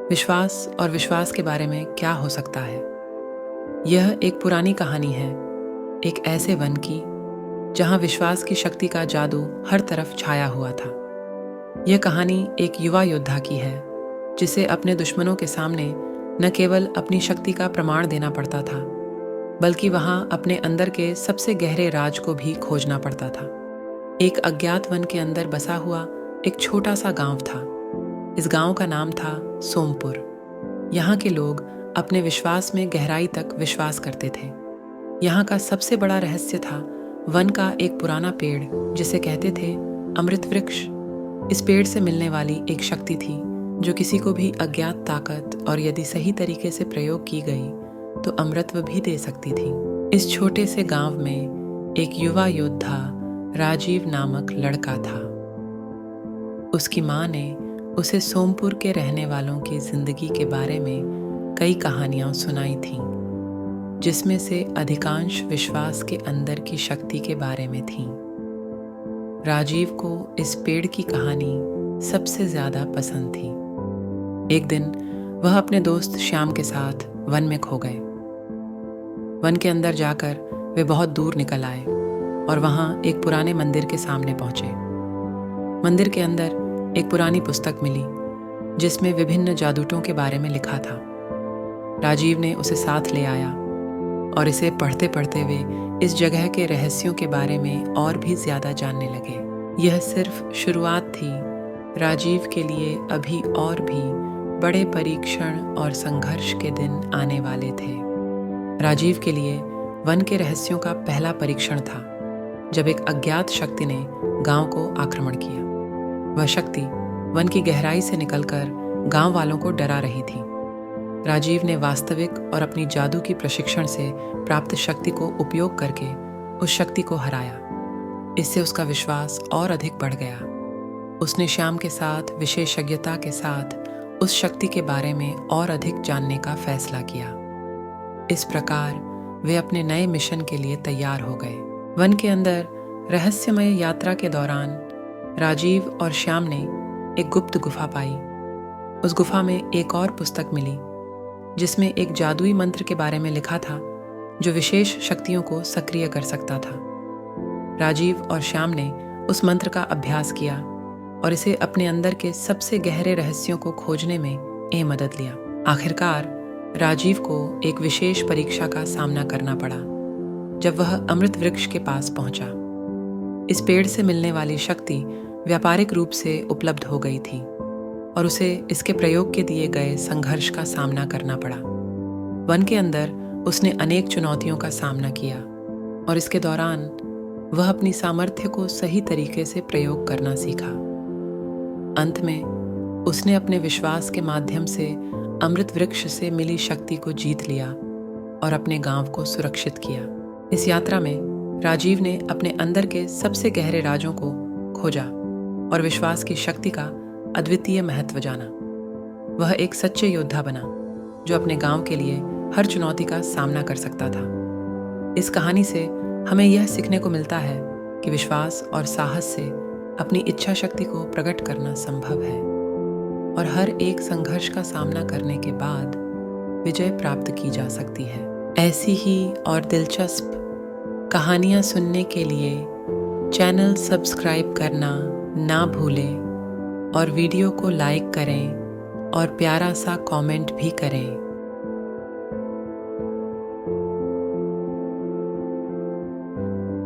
विश्वास और विश्वास के बारे में क्या हो सकता है। यह एक पुरानी कहानी है, एक ऐसे वन की जहां विश्वास की शक्ति का जादू हर तरफ छाया हुआ था। यह कहानी एक युवा योद्धा की है जिसे अपने दुश्मनों के सामने न केवल अपनी शक्ति का प्रमाण देना पड़ता था, बल्कि वहां अपने अंदर के सबसे गहरे राज को भी खोजना पड़ता था। एक अज्ञात वन के अंदर बसा हुआ एक छोटा सा गांव था। इस गांव का नाम था सोमपुर। यहाँ के लोग अपने विश्वास में गहराई तक विश्वास करते थे। यहाँ का सबसे बड़ा रहस्य था वन का एक पुराना पेड़ जिसे कहते थे अमृत वृक्ष। इस पेड़ से मिलने वाली एक शक्ति थी जो किसी को भी अज्ञात ताकत और यदि सही तरीके से प्रयोग की गई तो अमृतत्व भी दे सकती थी। इस छोटे से गांव में एक युवा योद्धा राजीव नामक लड़का था। उसकी माँ ने उसे सोमपुर के रहने वालों की जिंदगी के बारे में कई कहानियां सुनाई थीं, जिसमें से अधिकांश विश्वास के अंदर की शक्ति के बारे में थीं। राजीव को इस पेड़ की कहानी सबसे ज्यादा पसंद थी। एक दिन वह अपने दोस्त श्याम के साथ वन में खो गए। वन के अंदर जाकर वे बहुत दूर निकल आए और वहां एक पुराने मंदिर के सामने पहुंचे। मंदिर के अंदर एक पुरानी पुस्तक मिली जिसमें विभिन्न जादूटों के बारे में लिखा था। राजीव ने उसे साथ ले आया और इसे पढ़ते पढ़ते वे इस जगह के रहस्यों के बारे में और भी ज्यादा जानने लगे। यह सिर्फ शुरुआत थी। राजीव के लिए अभी और भी बड़े परीक्षण और संघर्ष के दिन आने वाले थे। राजीव के लिए वन के रहस्यों का पहला परीक्षण था जब एक अज्ञात शक्ति ने गांव को आक्रमण किया। वह शक्ति वन की गहराई से निकलकर गांव वालों को डरा रही थी। राजीव ने वास्तविक और अपनी जादू की प्रशिक्षण से प्राप्त शक्ति को उपयोग करके उस शक्ति को हराया। इससे उसका विश्वास और अधिक बढ़ गया। उसने श्याम के साथ विशेषज्ञता के साथ उस शक्ति के बारे में और अधिक जानने का फैसला किया। इस प्रकार वे अपने नए मिशन के लिए तैयार हो गए। वन के अंदर रहस्यमय यात्रा के दौरान राजीव और श्याम ने एक गुप्त गुफा पाई। उस गुफा में एक और पुस्तक मिली जिसमें एक जादुई मंत्र के बारे में लिखा था जो विशेष शक्तियों को सक्रिय कर सकता था। राजीव और श्याम ने उस मंत्र का अभ्यास किया और इसे अपने अंदर के सबसे गहरे रहस्यों को खोजने में मदद लिया। आखिरकार राजीव को एक विशेष परीक्षा का सामना करना पड़ा जब वह अमृत वृक्ष के पास पहुंचा। इस पेड़ से मिलने वाली शक्ति व्यापारिक रूप से उपलब्ध हो गई थी और उसे इसके प्रयोग के दिए गए संघर्ष का सामना करना पड़ा। वन के अंदर उसने अनेक चुनौतियों का सामना किया और इसके दौरान वह अपनी सामर्थ्य को सही तरीके से प्रयोग करना सीखा। अंत में उसने अपने विश्वास के माध्यम से अमृत वृक्ष से मिली शक्ति को जीत लिया और अपने गांव को सुरक्षित किया। इस यात्रा में राजीव ने अपने अंदर के सबसे गहरे राजों को खोजा और विश्वास की शक्ति का अद्वितीय महत्व जाना। वह एक सच्चे योद्धा बना जो अपने गांव के लिए हर चुनौती का सामना कर सकता था। इस कहानी से हमें यह सीखने को मिलता है कि विश्वास और साहस से अपनी इच्छा शक्ति को प्रकट करना संभव है और हर एक संघर्ष का सामना करने के बाद विजय प्राप्त की जा सकती है। ऐसी ही और दिलचस्प कहानियाँ सुनने के लिए चैनल सब्सक्राइब करना ना भूलें और वीडियो को लाइक करें और प्यारा सा कमेंट भी करें।